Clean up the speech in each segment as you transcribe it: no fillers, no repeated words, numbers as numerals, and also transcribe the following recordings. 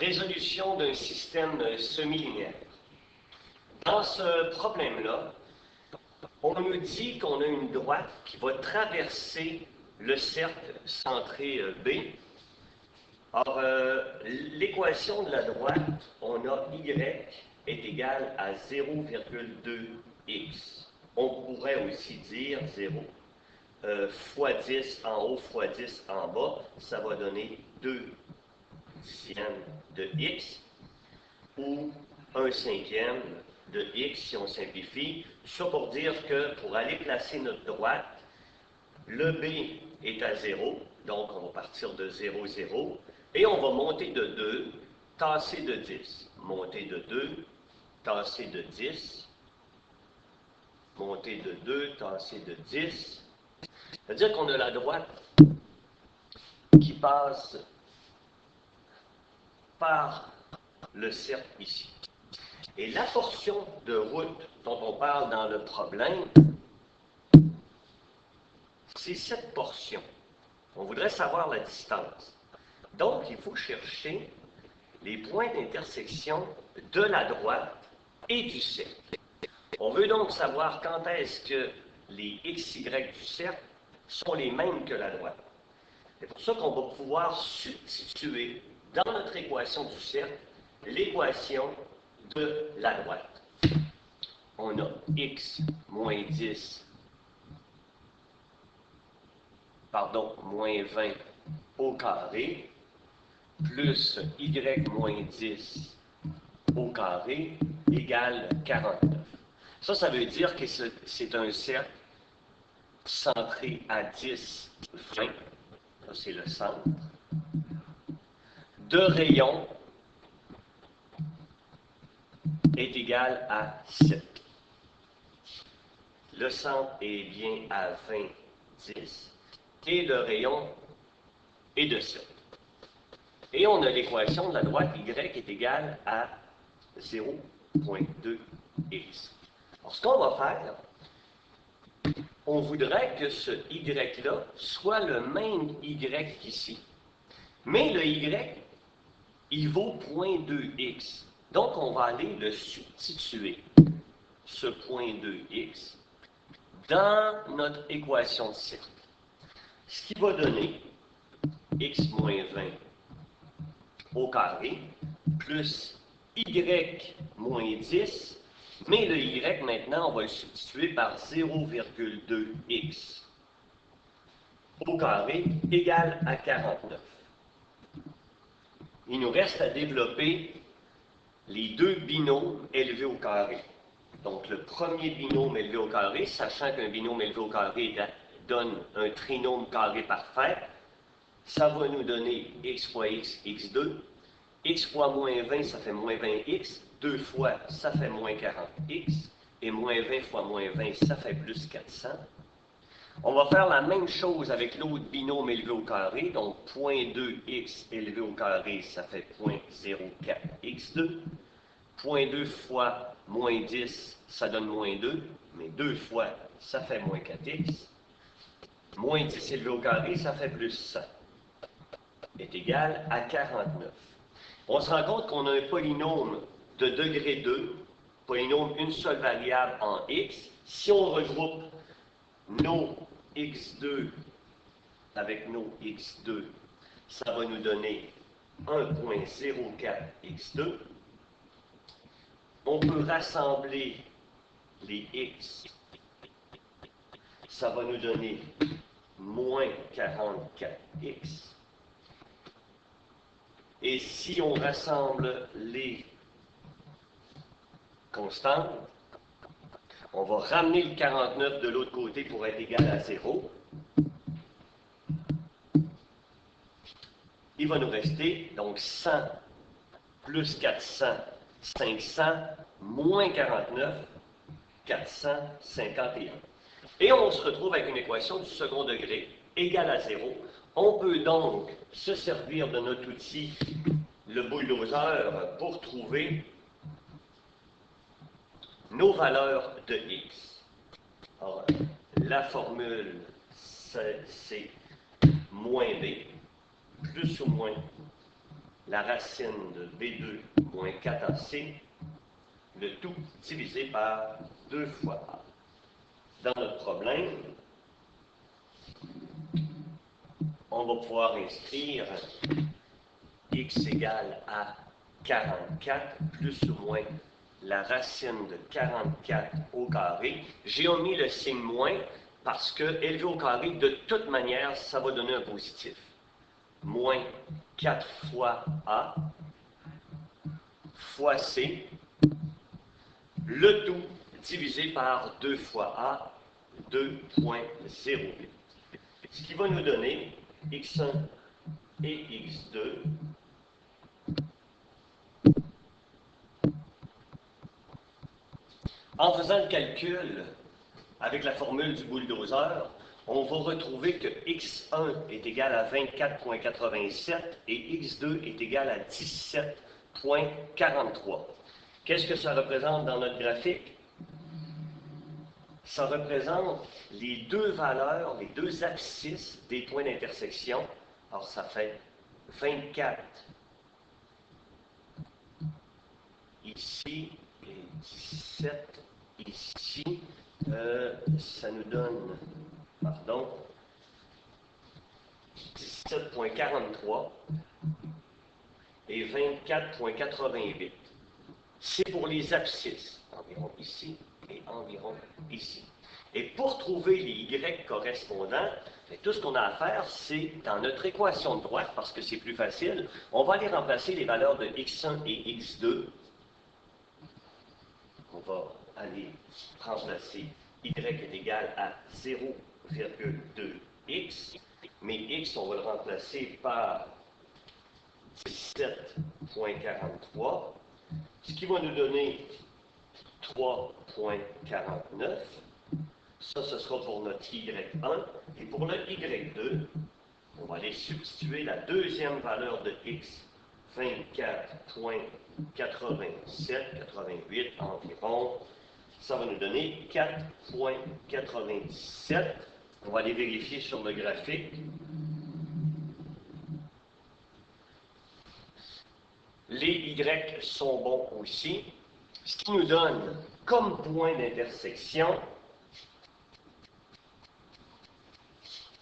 Résolution d'un système semi-linéaire. Dans ce problème-là, on nous dit qu'on a une droite qui va traverser le cercle centré B. Or, l'équation de la droite, on a y est égal à 0,2x. On pourrait aussi dire 0 fois 10 en haut fois 10 en bas, ça va donner 2 dixièmes de x, ou 1/5 de x si on simplifie. Tout ça pour dire que pour aller placer notre droite, le b est à 0, donc on va partir de 0, 0, et on va monter de 2, tasser de 10. Monter de 2, tasser de 10, monter de 2, tasser de 10. C'est-à-dire qu'on a la droite qui passe par le cercle ici. Et la portion de route dont on parle dans le problème, c'est cette portion. On voudrait savoir la distance. Donc, il faut chercher les points d'intersection de la droite et du cercle. On veut donc savoir quand est-ce que les x, y du cercle sont les mêmes que la droite. C'est pour ça qu'on va pouvoir substituer dans notre équation du cercle l'équation de la droite. On a x moins 10, moins 20 au carré, plus y moins 10 au carré égale 49. Ça veut dire que c'est un cercle centré à 10, 20. Ça, c'est le centre. De rayon est égal à 7. Le centre est bien à 20, 10. Et le rayon est de 7. Et on a l'équation de la droite y est égale à 0,2x. Alors, ce qu'on va faire, on voudrait que ce y-là soit le même y qu'ici. Mais le y, il vaut 0,2x. Donc, on va aller le substituer, ce 0,2x, dans notre équation de cercle. Ce qui va donner x moins 20 au carré, plus y moins 10, mais le y maintenant, on va le substituer par 0,2x au carré égale à 49. Il nous reste à développer les deux binômes élevés au carré. Donc, le premier binôme élevé au carré, sachant qu'un binôme élevé au carré donne un trinôme carré parfait, ça va nous donner x fois x, x2. X fois moins 20, ça fait moins 20x. 2 fois, ça fait moins 40x. Et moins 20 fois moins 20, ça fait plus 400. On va faire la même chose avec l'autre binôme élevé au carré. Donc, 0,2x élevé au carré, ça fait 0,04x2. 0,2 fois moins 10, ça donne moins 2. Mais 2 fois, ça fait moins 4x. Moins 10 élevé au carré, ça fait plus 100. Est égal à 49. On se rend compte qu'on a un polynôme de degré 2, polynôme une seule variable en x. Si on regroupe nos x2 avec nos x2, ça va nous donner 1,04x2. On peut rassembler les x. Ça va nous donner moins 44x. Et si on rassemble les constantes, on va ramener le 49 de l'autre côté pour être égal à 0. Il va nous rester donc 100 plus 400, 500, moins 49, 451. Et on se retrouve avec une équation du second degré égale à 0. On peut donc se servir de notre outil, le bulldozer, pour trouver nos valeurs de x. Alors, la formule, c'est moins b, plus ou moins la racine de B2 moins 4AC, le tout divisé par 2 fois A. Dans notre problème, on va pouvoir inscrire x égale à 44 plus ou moins la racine de 44 au carré. J'ai omis le signe moins parce que élevé au carré, de toute manière, ça va donner un positif. Moins 4 fois A fois C, le tout divisé par 2 fois A, 2.08. Ce qui va nous donner x1 et x2 en faisant le calcul avec la formule du bulldozer, on va retrouver que x1 est égal à 24.87 et x2 est égal à 17.43. Qu'est-ce que ça représente dans notre graphique? Ça représente les deux valeurs, les deux abscisses des points d'intersection. Alors, ça fait 24 ici et 17 ici. Ça nous donne, pardon, 17.43 et 24.88. C'est pour les abscisses, environ ici et environ ici. Et pour trouver les y correspondants, tout ce qu'on a à faire, c'est dans notre équation de droite, parce que c'est plus facile, on va aller remplacer les valeurs de x1 et x2. On va aller remplacer y est égal à 0,2x, mais x, on va le remplacer par 17.43, ce qui va nous donner 3.49. Ça, ce sera pour notre y1. Et pour le y2, on va aller substituer la deuxième valeur de x, 24.87, 88 environ. Ça va nous donner 4.97. On va aller vérifier sur le graphique. Les y sont bons aussi. Ce qui nous donne comme point d'intersection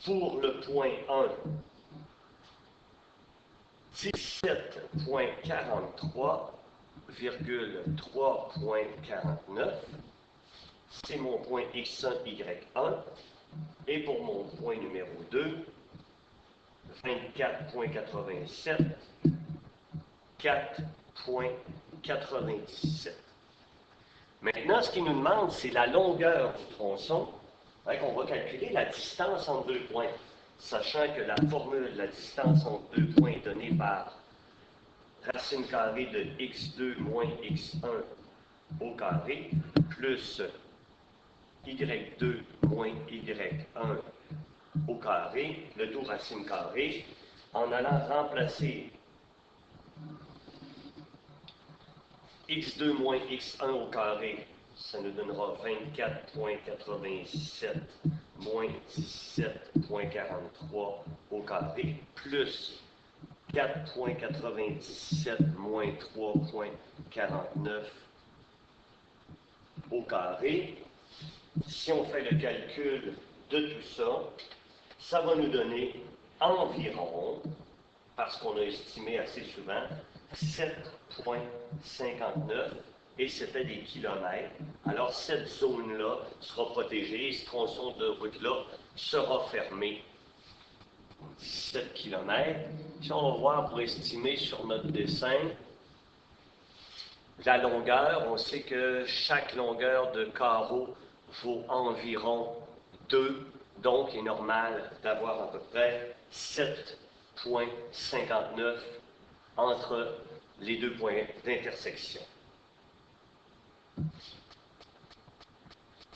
pour le point 1, 17.43,3.49. C'est mon point x1, y1. Et pour mon point numéro 2, 24.87, 4.97. Maintenant, ce qu'il nous demande, c'est la longueur du tronçon. On va calculer la distance entre deux points, sachant que la formule, la distance entre deux points est donnée par racine carrée de x2 moins x1 au carré, plus y2 moins y1 au carré, le tout racine carrée, en allant remplacer x2 moins x1 au carré, ça nous donnera 24.87 moins 17.43 au carré, plus 4.97 moins 3.49 au carré. Si on fait le calcul de tout ça, ça va nous donner environ, parce qu'on a estimé assez souvent, 7.59, et c'était des kilomètres. Alors, cette zone-là sera protégée, et ce tronçon de route-là sera fermé. 17 km. Si on va voir pour estimer sur notre dessin, la longueur, on sait que chaque longueur de carreau vaut environ 2, donc il est normal d'avoir à peu près 7.59 entre les deux points d'intersection.